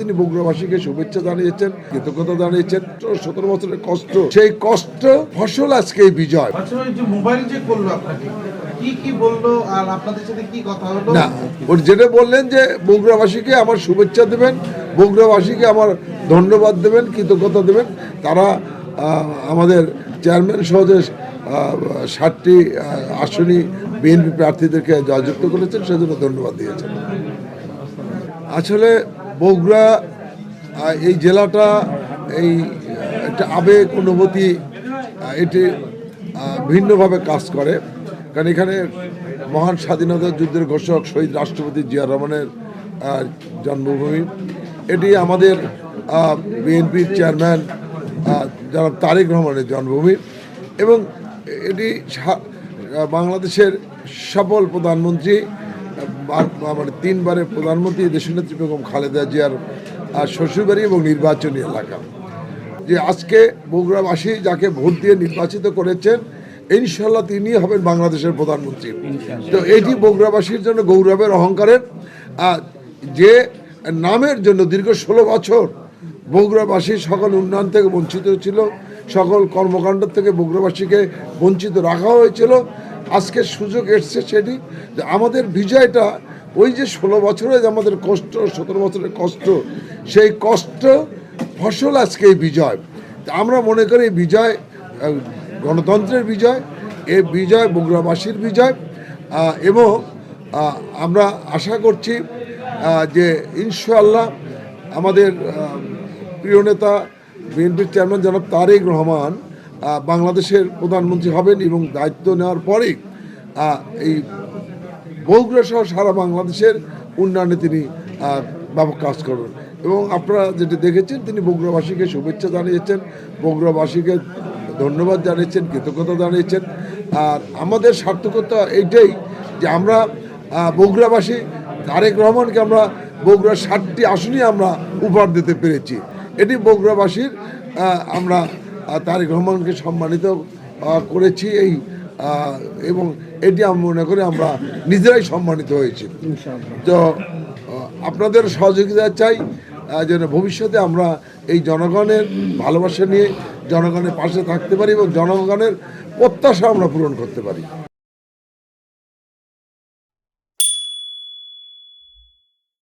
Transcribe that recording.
তিনি বগুড়াবাসীকে শুভেচ্ছা জানিয়েছেন, কৃতজ্ঞতা জানিয়েছেন। 17 বছরের কষ্ট, সেই কষ্ট ফসল আজকে বিজয়। মোবাইল যে করলো আপনাকে কি বললো আর আপনাদের সাথে কি কথা হলো? না, যেটা বললেন যে বগুড়াবাসীকে আমার শুভেচ্ছা দেবেন, বগুড়াবাসীকে আমার ধন্যবাদ দেবেন, কৃতজ্ঞতা দেবেন। তারা আমাদের চেয়ারম্যান সহ যে 60টি আসনী বিএনপি প্রার্থীদেরকে জয়যুক্ত করেছেন, সেজন্য ধন্যবাদ দিয়েছেন। আসলে বগুড়া এই জেলাটা এই একটা আবেগ অনুভূতি এটি ভিন্নভাবে কাজ করে, কারণ এখানে মহান স্বাধীনতা যুদ্ধের ঘোষক শহীদ রাষ্ট্রপতি জিয়া রহমানের জন্মভূমি। এটি আমাদের বিএনপির চেয়ারম্যান জনাব তারেক রহমানের জন্মভূমি এবং এটি বাংলাদেশের সফল প্রধানমন্ত্রী মানে 3বারের প্রধানমন্ত্রী দেশনেত্রী বেগম খালেদা জিয়ার শ্বশুরবাড়ি এবং নির্বাচনী এলাকা। যে আজকে বগুড়াবাসী যাকে ভোট দিয়ে নির্বাচিত করেছেন, ইনশাল্লাহ তিনি হবেন বাংলাদেশের প্রধানমন্ত্রী। তো এটি বগুড়াবাসীর জন্য গৌরবের, অহংকারের, যে নামের জন্য দীর্ঘ 16 বছর বগুড়াবাসী সকল উন্নয়ন থেকে বঞ্চিত ছিল, সকল কর্মকাণ্ড থেকে বগুড়াবাসীকে বঞ্চিত রাখা হয়েছিল। আজকে সুযোগ এসছে সেটি যে আমাদের বিজয়টা ওই যে 16 বছরে আমাদের কষ্ট, 17 বছরের কষ্ট, সেই কষ্ট ফসল আজকে এই বিজয়। আমরা মনে করি এই বিজয় গণতন্ত্রের বিজয়, এই বিজয় বগুড়াবাসীর বিজয় এবং আমরা আশা করছি যে ইনশাআল্লাহ আমাদের প্রিয় নেতা বিএনপির চেয়ারম্যান জনাব তারেক রহমান বাংলাদেশের প্রধানমন্ত্রী হবেন এবং দায়িত্ব নেওয়ার পরেই এই বগুড়া সহ সারা বাংলাদেশের উন্নয়নে তিনি ব্যাপক কাজ করবেন। এবং আপনারা যেটি দেখেছেন, তিনি বগুড়াবাসীকে শুভেচ্ছা জানিয়েছেন, বগুড়াবাসীকে ধন্যবাদ জানিয়েছেন, কৃতজ্ঞতা জানিয়েছেন। আর আমাদের সার্থকতা এইটাই যে আমরা বগুড়াবাসী তারেক রহমানকে আমরা বগুড়ার 60টি আসনই আমরা উপহার দিতে পেরেছি। এটি বগুড়াবাসীর আমরা তারেক রহমানকে সম্মানিত করেছি এবং এটি আমি মনে করি আমরা নিজেরাই সম্মানিত হয়েছি। তো আপনাদের সহযোগিতা চাই যেন ভবিষ্যতে আমরা এই জনগণের ভালোবাসা নিয়ে জনগণের পাশে থাকতে পারি এবং জনগণের প্রত্যাশা আমরা পূরণ করতে পারি।